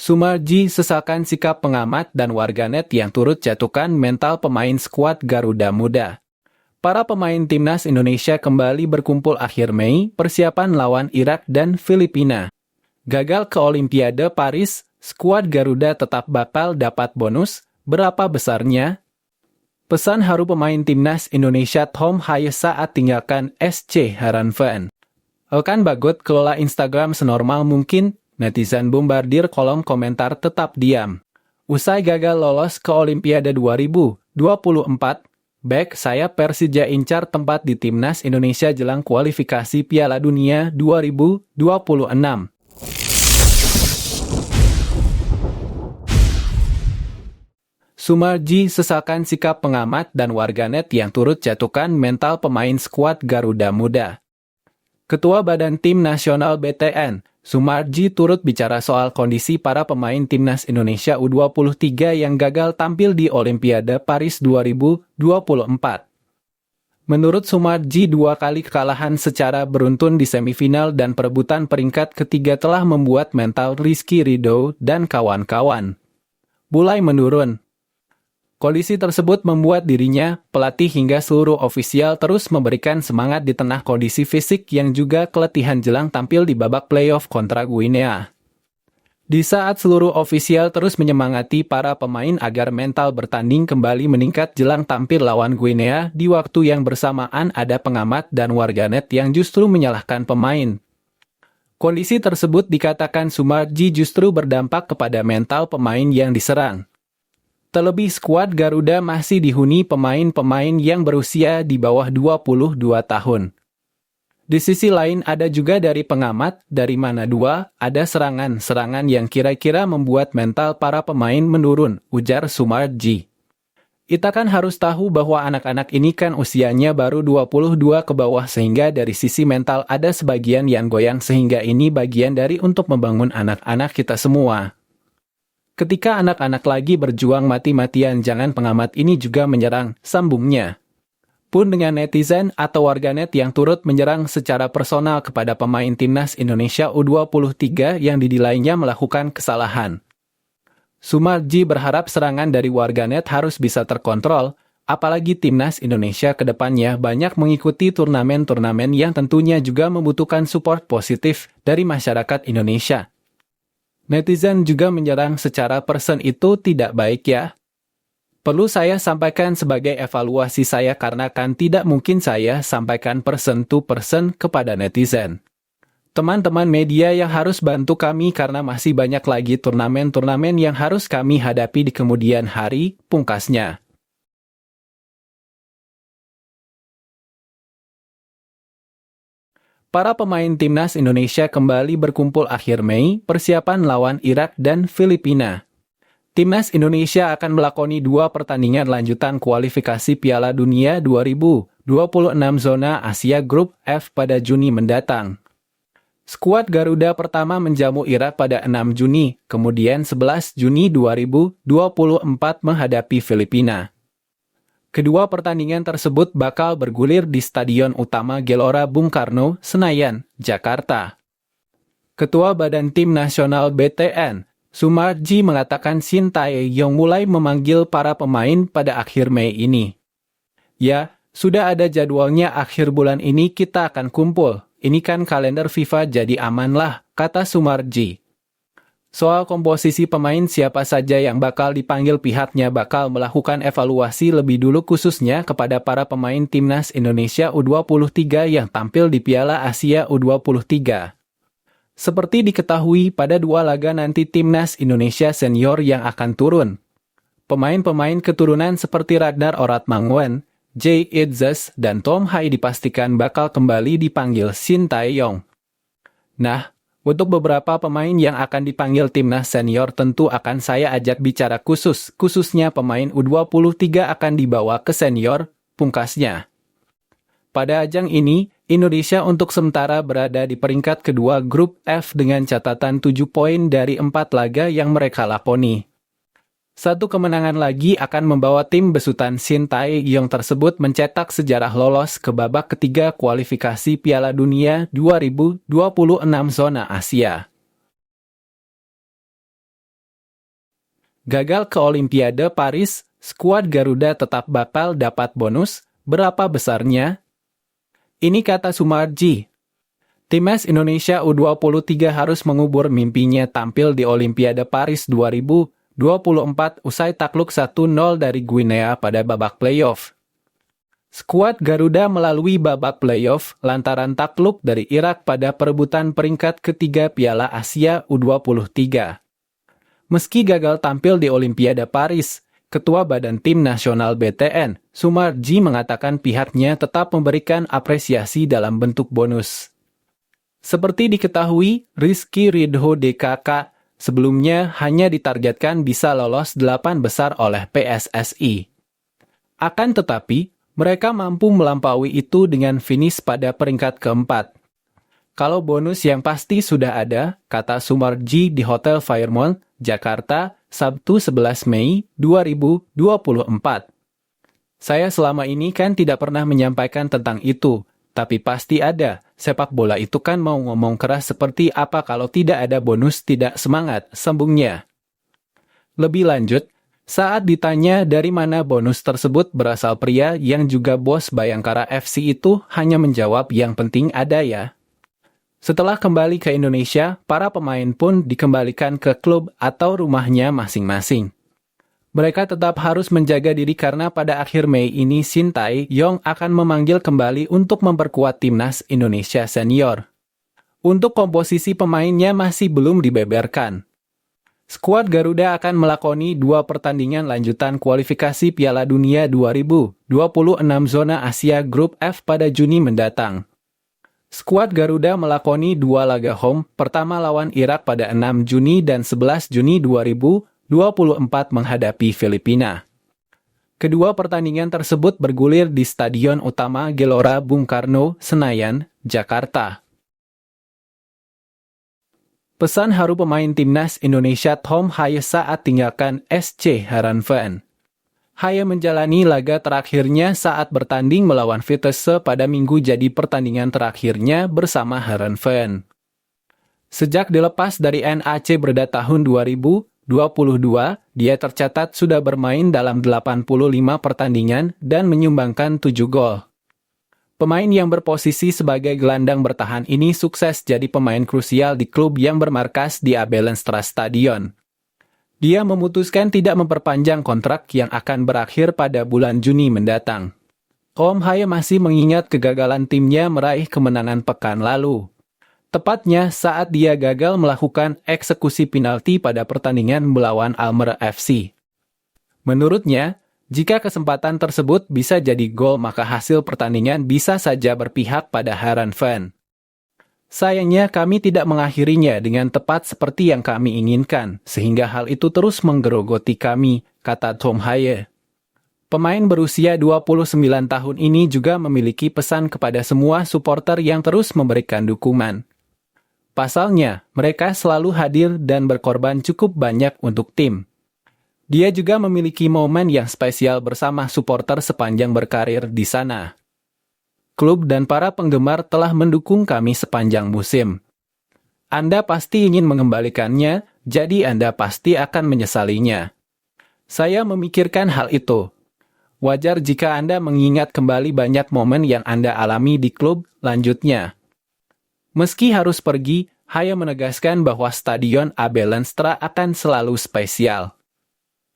Sumarji sesalkan sikap pengamat dan warganet yang turut jatuhkan mental pemain skuad Garuda Muda. Para pemain timnas Indonesia kembali berkumpul akhir Mei persiapan lawan Irak dan Filipina. Gagal ke Olimpiade Paris, skuad Garuda tetap bakal dapat bonus, berapa besarnya? Pesan haru pemain timnas Indonesia Tom Haye saat tinggalkan SC Heerenveen. Elkan Bagot kelola Instagram senormal mungkin, netizen bombardir kolom komentar tetap diam. Usai gagal lolos ke Olimpiade 2024, bek sayap Persija incar tempat di timnas Indonesia jelang kualifikasi Piala Dunia 2026. Sumarji sesalkan sikap pengamat dan warganet yang turut jatuhkan mental pemain skuad Garuda Muda. Ketua Badan Tim Nasional BTN, Sumarji turut bicara soal kondisi para pemain timnas Indonesia U23 yang gagal tampil di Olimpiade Paris 2024. Menurut Sumarji, 2 kali kekalahan secara beruntun di semifinal dan perebutan peringkat ketiga telah membuat mental Rizky Ridho dan kawan-kawan mulai menurun. Kondisi tersebut membuat dirinya, pelatih hingga seluruh ofisial terus memberikan semangat di tengah kondisi fisik yang juga keletihan jelang tampil di babak playoff kontra Guinea. Di saat seluruh ofisial terus menyemangati para pemain agar mental bertanding kembali meningkat jelang tampil lawan Guinea, di waktu yang bersamaan ada pengamat dan warganet yang justru menyalahkan pemain. Kondisi tersebut dikatakan Sumarji justru berdampak kepada mental pemain yang diserang. Terlebih skuad Garuda masih dihuni pemain-pemain yang berusia di bawah 22 tahun. Di sisi lain ada juga dari pengamat, dari mana ada serangan-serangan yang kira-kira membuat mental para pemain menurun, ujar Sumarji. Kita kan harus tahu bahwa anak-anak ini kan usianya baru 22 ke bawah sehingga dari sisi mental ada sebagian yang goyang sehingga ini bagian dari untuk membangun anak-anak kita semua. Ketika anak-anak lagi berjuang mati-matian jangan pengamat ini juga menyerang, sambungnya. Pun dengan netizen atau warganet yang turut menyerang secara personal kepada pemain timnas Indonesia U23 yang dinilainya melakukan kesalahan. Sumarji berharap serangan dari warganet harus bisa terkontrol, apalagi timnas Indonesia ke depannya banyak mengikuti turnamen-turnamen yang tentunya juga membutuhkan support positif dari masyarakat Indonesia. Netizen juga menyerang secara person itu tidak baik ya. Perlu saya sampaikan sebagai evaluasi saya karena kan tidak mungkin saya sampaikan person to person kepada netizen. Teman-teman media yang harus bantu kami karena masih banyak lagi turnamen-turnamen yang harus kami hadapi di kemudian hari, pungkasnya. Para pemain timnas Indonesia kembali berkumpul akhir Mei persiapan lawan Irak dan Filipina. Timnas Indonesia akan melakoni 2 pertandingan lanjutan kualifikasi Piala Dunia 2026 zona Asia Grup F pada Juni mendatang. Skuad Garuda pertama menjamu Irak pada 6 Juni, kemudian 11 Juni 2024 menghadapi Filipina. Kedua pertandingan tersebut bakal bergulir di Stadion Utama Gelora Bung Karno, Senayan, Jakarta. Ketua Badan Tim Nasional BTN, Sumarji mengatakan Shin Tae-yong mulai memanggil para pemain pada akhir Mei ini. Ya, sudah ada jadwalnya akhir bulan ini kita akan kumpul. Ini kan kalender FIFA jadi aman lah, kata Sumarji. Soal komposisi pemain siapa saja yang bakal dipanggil pihaknya bakal melakukan evaluasi lebih dulu khususnya kepada para pemain timnas Indonesia U23 yang tampil di Piala Asia U23. Seperti diketahui pada 2 laga nanti timnas Indonesia senior yang akan turun. Pemain-pemain keturunan seperti Ragnar Oratmangun, Jay Idzes, dan Tom Haye dipastikan bakal kembali dipanggil Shin Tae-yong. Nah, untuk beberapa pemain yang akan dipanggil timnas senior tentu akan saya ajak bicara khususnya pemain U23 akan dibawa ke senior, pungkasnya. Pada ajang ini, Indonesia untuk sementara berada di peringkat kedua grup F dengan catatan 7 poin dari 4 laga yang mereka lakoni. 1 kemenangan lagi akan membawa tim besutan Shin Tae-yong tersebut mencetak sejarah lolos ke babak ketiga kualifikasi Piala Dunia 2026 zona Asia. Gagal ke Olimpiade Paris, skuad Garuda tetap bakal dapat bonus, berapa besarnya? Ini kata Sumarji. Timnas Indonesia U23 harus mengubur mimpinya tampil di Olimpiade Paris 2024 usai takluk 1-0 dari Guinea pada babak playoff. Skuad Garuda melalui babak playoff lantaran takluk dari Irak pada perebutan peringkat ketiga Piala Asia U23. Meski gagal tampil di Olimpiade Paris, Ketua Badan Tim Nasional BTN, Sumarji mengatakan pihaknya tetap memberikan apresiasi dalam bentuk bonus. Seperti diketahui, Rizky Ridho DKK sebelumnya hanya ditargetkan bisa lolos 8 besar oleh PSSI. Akan tetapi, mereka mampu melampaui itu dengan finish pada peringkat keempat. Kalau bonus yang pasti sudah ada, kata Sumarji di Hotel Fairmont, Jakarta, Sabtu 11 Mei 2024. Saya selama ini kan tidak pernah menyampaikan tentang itu, tapi pasti ada. Sepak bola itu kan mau ngomong keras seperti apa kalau tidak ada bonus tidak semangat, sambungnya. Lebih lanjut, saat ditanya dari mana bonus tersebut berasal pria yang juga bos Bayangkara FC itu hanya menjawab yang penting ada ya. Setelah kembali ke Indonesia, para pemain pun dikembalikan ke klub atau rumahnya masing-masing. Mereka tetap harus menjaga diri karena pada akhir Mei ini Shin Tae-yong akan memanggil kembali untuk memperkuat timnas Indonesia senior. Untuk komposisi pemainnya masih belum dibeberkan. Skuad Garuda akan melakoni 2 pertandingan lanjutan kualifikasi Piala Dunia 2026 zona Asia Grup F pada Juni mendatang. Skuad Garuda melakoni 2 laga home, pertama lawan Irak pada 6 Juni dan 11 Juni 2024 menghadapi Filipina. Kedua pertandingan tersebut bergulir di Stadion Utama Gelora Bung Karno, Senayan, Jakarta. Pesan haru pemain timnas Indonesia Tom Haye saat tinggalkan SC Heerenveen. Haye menjalani laga terakhirnya saat bertanding melawan Vitesse pada Minggu jadi pertandingan terakhirnya bersama Heerenveen. Sejak dilepas dari NAC Breda tahun 2022, dia tercatat sudah bermain dalam 85 pertandingan dan menyumbangkan 7 gol. Pemain yang berposisi sebagai gelandang bertahan ini sukses jadi pemain krusial di klub yang bermarkas di Abelenstra Stadion. Dia memutuskan tidak memperpanjang kontrak yang akan berakhir pada bulan Juni mendatang. Om Haye masih mengingat kegagalan timnya meraih kemenangan pekan lalu. Tepatnya saat dia gagal melakukan eksekusi penalti pada pertandingan melawan Almer FC. Menurutnya, jika kesempatan tersebut bisa jadi gol maka hasil pertandingan bisa saja berpihak pada Heerenveen. Sayangnya kami tidak mengakhirinya dengan tepat seperti yang kami inginkan, sehingga hal itu terus menggerogoti kami, kata Tom Haye. Pemain berusia 29 tahun ini juga memiliki pesan kepada semua supporter yang terus memberikan dukungan. Pasalnya, mereka selalu hadir dan berkorban cukup banyak untuk tim. Dia juga memiliki momen yang spesial bersama supporter sepanjang berkarir di sana. Klub dan para penggemar telah mendukung kami sepanjang musim. Anda pasti ingin mengembalikannya, jadi Anda pasti akan menyesalinya. Saya memikirkan hal itu. Wajar jika Anda mengingat kembali banyak momen yang Anda alami di klub, lanjutnya. Meski harus pergi, Haye menegaskan bahwa Stadion Abelenstra akan selalu spesial.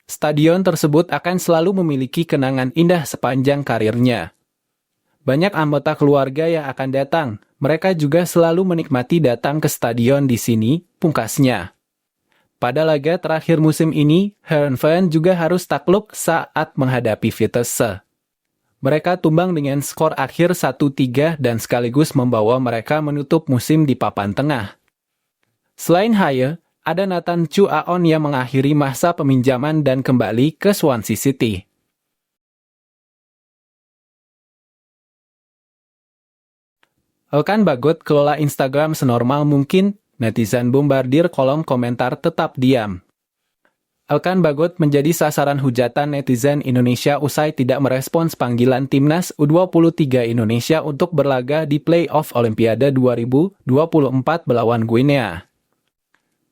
Stadion tersebut akan selalu memiliki kenangan indah sepanjang karirnya. Banyak anggota keluarga yang akan datang. Mereka juga selalu menikmati datang ke stadion di sini, pungkasnya. Pada laga terakhir musim ini, Heerenveen juga harus takluk saat menghadapi Vitesse. Mereka tumbang dengan skor akhir 1-3 dan sekaligus membawa mereka menutup musim di papan tengah. Selain Haye, ada Nathan Chu Aon yang mengakhiri masa peminjaman dan kembali ke Swansea City. Elkan Bagot kelola Instagram senormal mungkin, netizen bombardir kolom komentar tetap diam. Elkan Bagot menjadi sasaran hujatan netizen Indonesia usai tidak merespons panggilan timnas U23 Indonesia untuk berlaga di play-off Olimpiade 2024 melawan Guinea.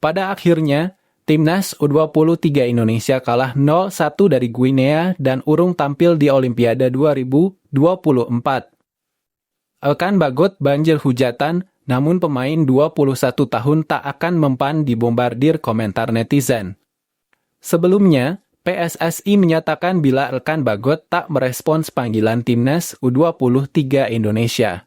Pada akhirnya, Timnas U23 Indonesia kalah 0-1 dari Guinea dan urung tampil di Olimpiade 2024. Elkan Bagot banjir hujatan, namun pemain 21 tahun tak akan mempan dibombardir komentar netizen. Sebelumnya, PSSI menyatakan bila Elkan Bagot tak merespons panggilan Timnas U23 Indonesia.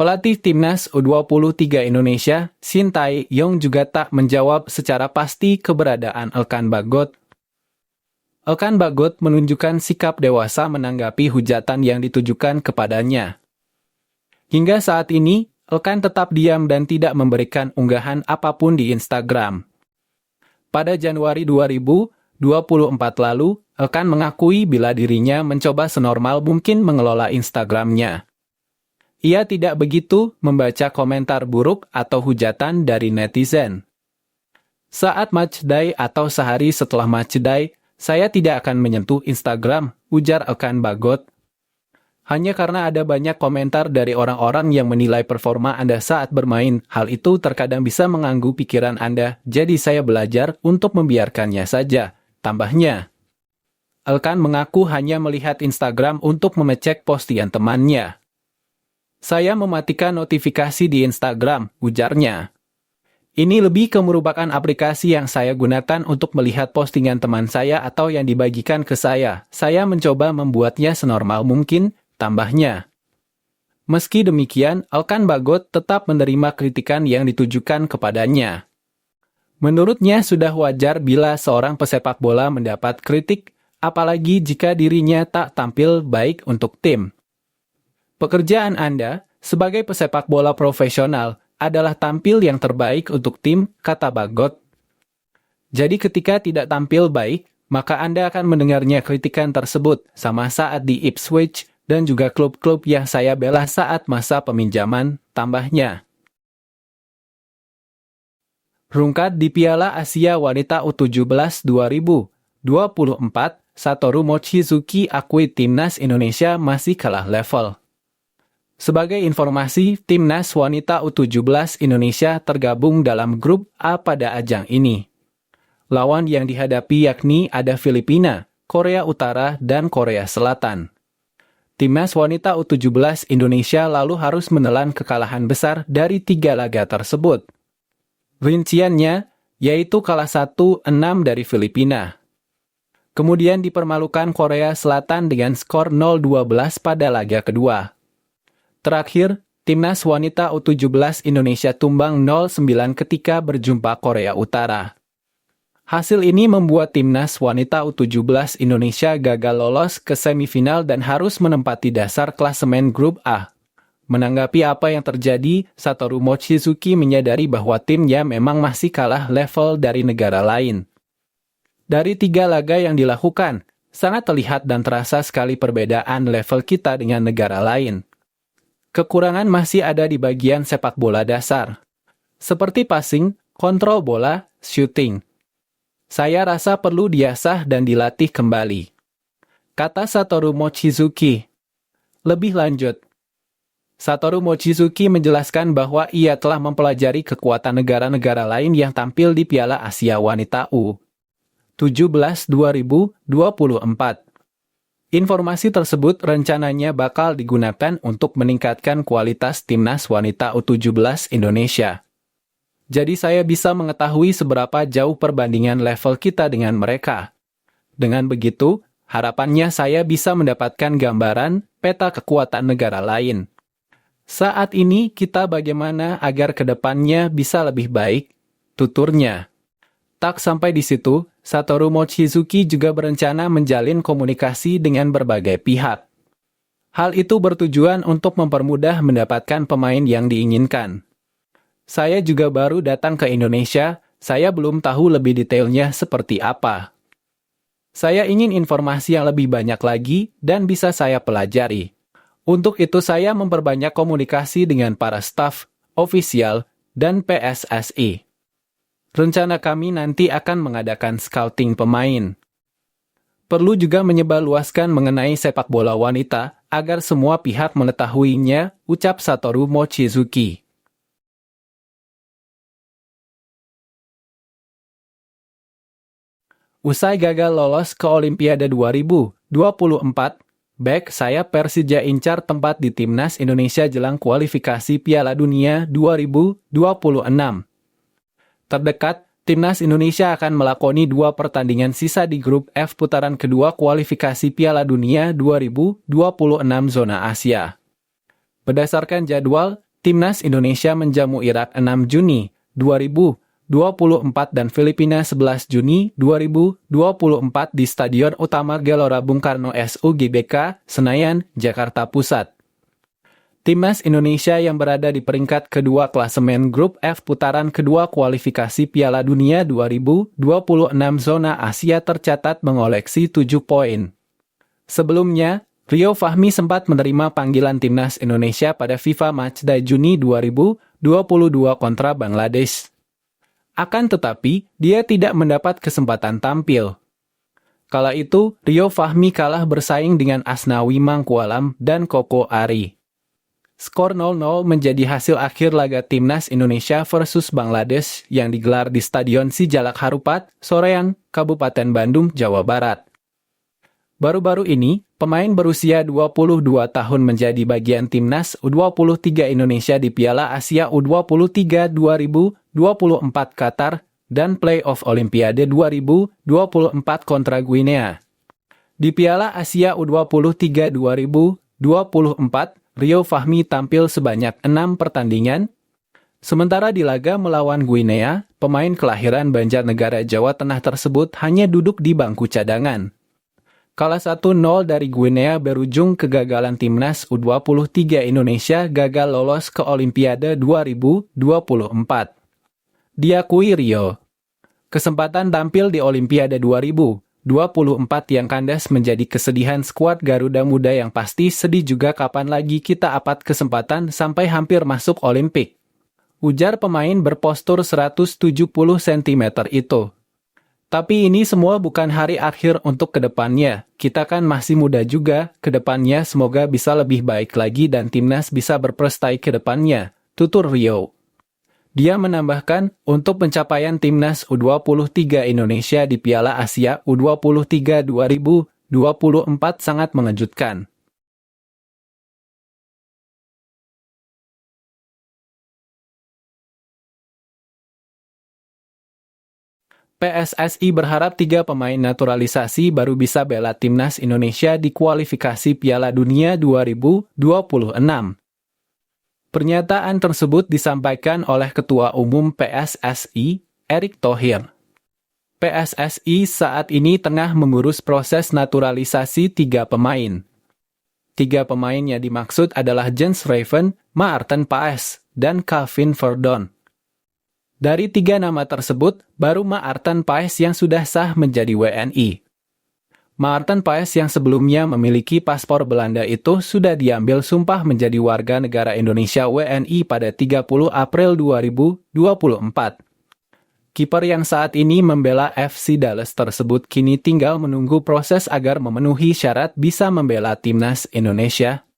Pelatih Timnas U23 Indonesia, Shin Tae-yong juga tak menjawab secara pasti keberadaan Elkan Bagot. Elkan Bagot menunjukkan sikap dewasa menanggapi hujatan yang ditujukan kepadanya. Hingga saat ini, Elkan tetap diam dan tidak memberikan unggahan apapun di Instagram. Pada Januari 2024 lalu, Elkan mengakui bila dirinya mencoba senormal mungkin mengelola Instagramnya. Ia tidak begitu membaca komentar buruk atau hujatan dari netizen. Saat matchday atau sehari setelah matchday, saya tidak akan menyentuh Instagram, ujar Elkan Bagot. Hanya karena ada banyak komentar dari orang-orang yang menilai performa Anda saat bermain, hal itu terkadang bisa mengganggu pikiran Anda, jadi saya belajar untuk membiarkannya saja, tambahnya. Elkan mengaku hanya melihat Instagram untuk mengecek postingan temannya. Saya mematikan notifikasi di Instagram, ujarnya. Ini lebih ke merupakan aplikasi yang saya gunakan untuk melihat postingan teman saya atau yang dibagikan ke saya. Saya mencoba membuatnya senormal mungkin, tambahnya. Meski demikian, Elkan Bagot tetap menerima kritikan yang ditujukan kepadanya. Menurutnya sudah wajar bila seorang pesepak bola mendapat kritik, apalagi jika dirinya tak tampil baik untuk tim. Pekerjaan Anda, sebagai pesepak bola profesional, adalah tampil yang terbaik untuk tim, kata Bagot. Jadi ketika tidak tampil baik, maka Anda akan mendengarnya kritikan tersebut, sama saat di Ipswich dan juga klub-klub yang saya bela saat masa peminjaman, tambahnya. Rungkat di Piala Asia Wanita U17 2024, Satoru Mochizuki akui Timnas Indonesia masih kalah level. Sebagai informasi, Timnas Wanita U17 Indonesia tergabung dalam grup A pada ajang ini. Lawan yang dihadapi yakni ada Filipina, Korea Utara, dan Korea Selatan. Timnas Wanita U17 Indonesia lalu harus menelan kekalahan besar dari 3 laga tersebut. Rinciannya, yaitu kalah 1-6 dari Filipina. Kemudian dipermalukan Korea Selatan dengan skor 0-12 pada laga kedua. Terakhir, Timnas Wanita U17 Indonesia tumbang 0-9 ketika berjumpa Korea Utara. Hasil ini membuat Timnas Wanita U17 Indonesia gagal lolos ke semifinal dan harus menempati dasar klasemen grup A. Menanggapi apa yang terjadi, Satoru Mochizuki menyadari bahwa timnya memang masih kalah level dari negara lain. Dari 3 laga yang dilakukan, sangat terlihat dan terasa sekali perbedaan level kita dengan negara lain. Kekurangan masih ada di bagian sepak bola dasar, seperti passing, kontrol bola, shooting. Saya rasa perlu diasah dan dilatih kembali, kata Satoru Mochizuki. Lebih lanjut, Satoru Mochizuki menjelaskan bahwa ia telah mempelajari kekuatan negara-negara lain yang tampil di Piala Asia Wanita U17 2024. Informasi tersebut rencananya bakal digunakan untuk meningkatkan kualitas Timnas Wanita U17 Indonesia. Jadi saya bisa mengetahui seberapa jauh perbandingan level kita dengan mereka. Dengan begitu, harapannya saya bisa mendapatkan gambaran peta kekuatan negara lain. Saat ini kita bagaimana agar kedepannya bisa lebih baik, tuturnya. Tak sampai di situ, Satoru Mochizuki juga berencana menjalin komunikasi dengan berbagai pihak. Hal itu bertujuan untuk mempermudah mendapatkan pemain yang diinginkan. Saya juga baru datang ke Indonesia, saya belum tahu lebih detailnya seperti apa. Saya ingin informasi yang lebih banyak lagi dan bisa saya pelajari. Untuk itu saya memperbanyak komunikasi dengan para staf, ofisial, dan PSSI. Rencana kami nanti akan mengadakan scouting pemain. Perlu juga menyebarluaskan mengenai sepak bola wanita agar semua pihak mengetahuinya, ucap Satoru Mochizuki. Usai gagal lolos ke Olimpiade 2024, bek sayap Persija incar tempat di Timnas Indonesia jelang kualifikasi Piala Dunia 2026. Terdekat, Timnas Indonesia akan melakoni 2 pertandingan sisa di grup F putaran kedua kualifikasi Piala Dunia 2026 zona Asia. Berdasarkan jadwal, Timnas Indonesia menjamu Irak 6 Juni 2024 dan Filipina 11 Juni 2024 di Stadion Utama Gelora Bung Karno SUGBK, Senayan, Jakarta Pusat. Timnas Indonesia yang berada di peringkat kedua klasemen grup F putaran kedua kualifikasi Piala Dunia 2026 zona Asia tercatat mengoleksi 7 poin. Sebelumnya, Rio Fahmi sempat menerima panggilan Timnas Indonesia pada FIFA Matchday Juni 2022 kontra Bangladesh. Akan tetapi, dia tidak mendapat kesempatan tampil. Kala itu, Rio Fahmi kalah bersaing dengan Asnawi Mangkualam dan Koko Ari. Skor 0-0 menjadi hasil akhir laga Timnas Indonesia versus Bangladesh yang digelar di Stadion Sijalak Harupat, Soreang, Kabupaten Bandung, Jawa Barat. Baru-baru ini, pemain berusia 22 tahun menjadi bagian Timnas U23 Indonesia di Piala Asia U23 2024 Qatar dan Playoff Olimpiade 2024 kontra Guinea. Di Piala Asia U23 2024, Rio Fahmi tampil sebanyak 6 pertandingan, sementara di laga melawan Guinea, pemain kelahiran Banjarnegara Jawa Tengah tersebut hanya duduk di bangku cadangan. Kalah 1-0 dari Guinea berujung kegagalan Timnas U23 Indonesia gagal lolos ke Olimpiade 2024. Diakui Rio, kesempatan tampil di Olimpiade 2024 yang kandas menjadi kesedihan skuad Garuda Muda yang pasti sedih juga kapan lagi kita dapat kesempatan sampai hampir masuk Olimpik. Ujar pemain berpostur 170 cm itu. Tapi ini semua bukan hari akhir untuk kedepannya. Kita kan masih muda juga, kedepannya semoga bisa lebih baik lagi dan Timnas bisa berprestasi kedepannya, tutur Rio. Dia menambahkan, untuk pencapaian Timnas U23 Indonesia di Piala Asia U23 2024 sangat mengejutkan. PSSI berharap 3 pemain naturalisasi baru bisa bela Timnas Indonesia di kualifikasi Piala Dunia 2026. Pernyataan tersebut disampaikan oleh Ketua Umum PSSI, Erick Thohir. PSSI saat ini tengah mengurus proses naturalisasi 3 pemain. 3 pemain yang dimaksud adalah Jens Raven, Maarten Paes, dan Calvin Verdon. Dari 3 nama tersebut, baru Maarten Paes yang sudah sah menjadi WNI. Maarten Paes yang sebelumnya memiliki paspor Belanda itu sudah diambil sumpah menjadi warga negara Indonesia WNI pada 30 April 2024. Kiper yang saat ini membela FC Dallas tersebut kini tinggal menunggu proses agar memenuhi syarat bisa membela Timnas Indonesia.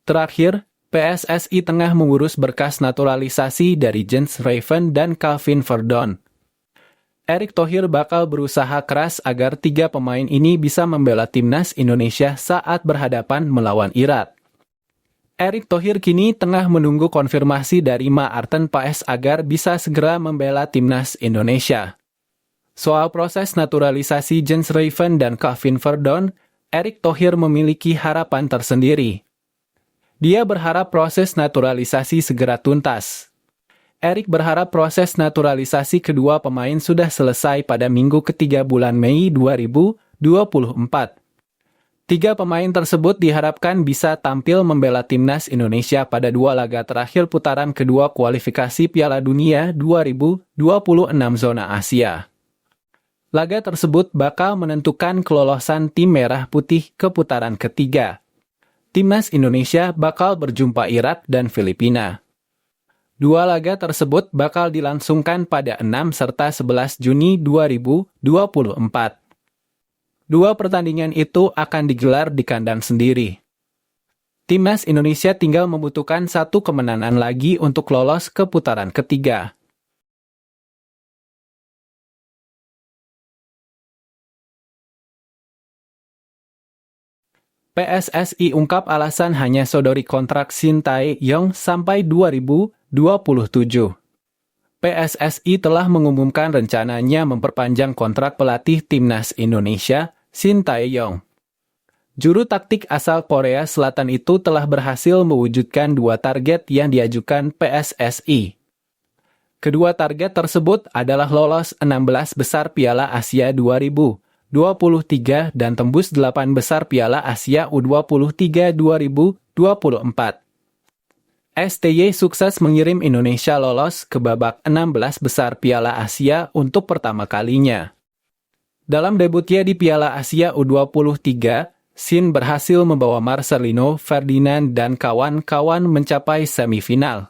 Terakhir, PSSI tengah mengurus berkas naturalisasi dari Jens Raven dan Calvin Verdon. Erick Thohir bakal berusaha keras agar 3 pemain ini bisa membela Timnas Indonesia saat berhadapan melawan Irak. Erick Thohir kini tengah menunggu konfirmasi dari Maarten Paes agar bisa segera membela Timnas Indonesia. Soal proses naturalisasi Jens Raven dan Calvin Verdon, Erick Thohir memiliki harapan tersendiri. Dia berharap proses naturalisasi segera tuntas. Erick berharap proses naturalisasi kedua pemain sudah selesai pada minggu ketiga bulan Mei 2024. 3 pemain tersebut diharapkan bisa tampil membela Timnas Indonesia pada 2 laga terakhir putaran kedua kualifikasi Piala Dunia 2026 zona Asia. Laga tersebut bakal menentukan kelolosan tim merah putih ke putaran ketiga. Timnas Indonesia bakal berjumpa Irak dan Filipina. 2 laga tersebut bakal dilangsungkan pada 6 serta 11 Juni 2024. 2 pertandingan itu akan digelar di kandang sendiri. Timnas Indonesia tinggal membutuhkan 1 kemenangan lagi untuk lolos ke putaran ketiga. PSSI ungkap alasan hanya sodori kontrak Shin Tae-yong sampai 2027. PSSI telah mengumumkan rencananya memperpanjang kontrak pelatih timnas Indonesia, Shin Tae-yong. Juru taktik asal Korea Selatan itu telah berhasil mewujudkan 2 target yang diajukan PSSI. Kedua target tersebut adalah lolos 16 besar Piala Asia 2023 dan tembus 8 besar Piala Asia U23 2024. STY sukses mengirim Indonesia lolos ke babak 16 besar Piala Asia untuk pertama kalinya. Dalam debutnya di Piala Asia U23, Shin berhasil membawa Marcelino Ferdinand dan kawan-kawan mencapai semifinal.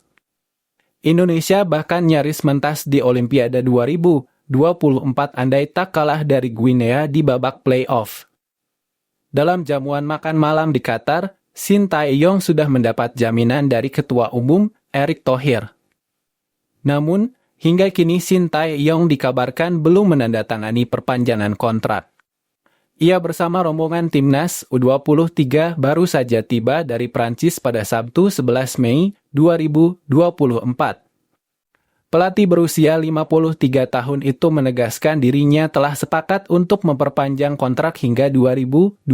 Indonesia bahkan nyaris mentas di Olimpiade 2024 andai tak kalah dari Guinea di babak playoff. Dalam jamuan makan malam di Qatar, Shin Tae-yong sudah mendapat jaminan dari Ketua Umum Erick Thohir. Namun, hingga kini Shin Tae-yong dikabarkan belum menandatangani perpanjangan kontrak. Ia bersama rombongan timnas U23 baru saja tiba dari Prancis pada Sabtu 11 Mei 2024. Pelatih berusia 53 tahun itu menegaskan dirinya telah sepakat untuk memperpanjang kontrak hingga 2027.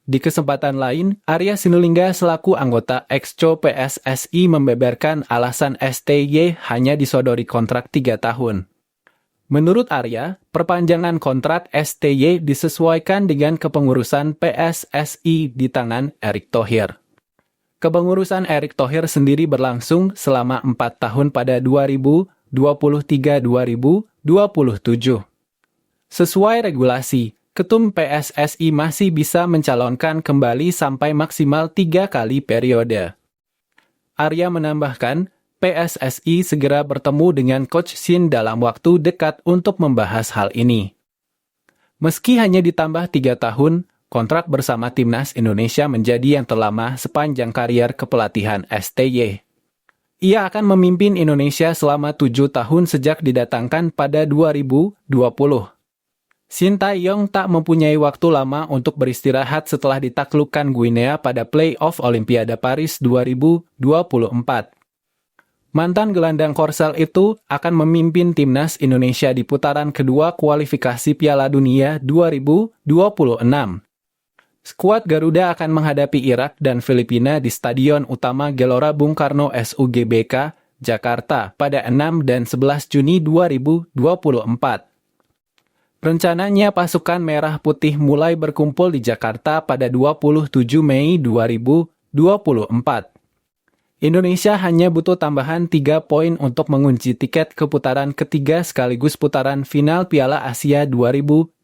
Di kesempatan lain, Arya Sinulinga selaku anggota Exco PSSI membeberkan alasan STY hanya disodori kontrak 3 tahun. Menurut Arya, perpanjangan kontrak STY disesuaikan dengan kepengurusan PSSI di tangan Erick Thohir. Kepengurusan Erick Thohir sendiri berlangsung selama 4 tahun pada 2023-2027. Sesuai regulasi, Ketum PSSI masih bisa mencalonkan kembali sampai maksimal 3 kali periode. Arya menambahkan, PSSI segera bertemu dengan Coach Shin dalam waktu dekat untuk membahas hal ini. Meski hanya ditambah 3 tahun, kontrak bersama Timnas Indonesia menjadi yang terlama sepanjang karier kepelatihan STY. Ia akan memimpin Indonesia selama 7 tahun sejak didatangkan pada 2020. Shin Tae-yong tak mempunyai waktu lama untuk beristirahat setelah ditaklukkan Guinea pada play-off Olimpiade Paris 2024. Mantan gelandang Korsel itu akan memimpin Timnas Indonesia di putaran kedua kualifikasi Piala Dunia 2026. Skuad Garuda akan menghadapi Irak dan Filipina di Stadion Utama Gelora Bung Karno SUGBK, Jakarta pada 6 dan 11 Juni 2024. Rencananya pasukan merah putih mulai berkumpul di Jakarta pada 27 Mei 2024. Indonesia hanya butuh tambahan 3 poin untuk mengunci tiket ke putaran ketiga sekaligus putaran final Piala Asia 2027.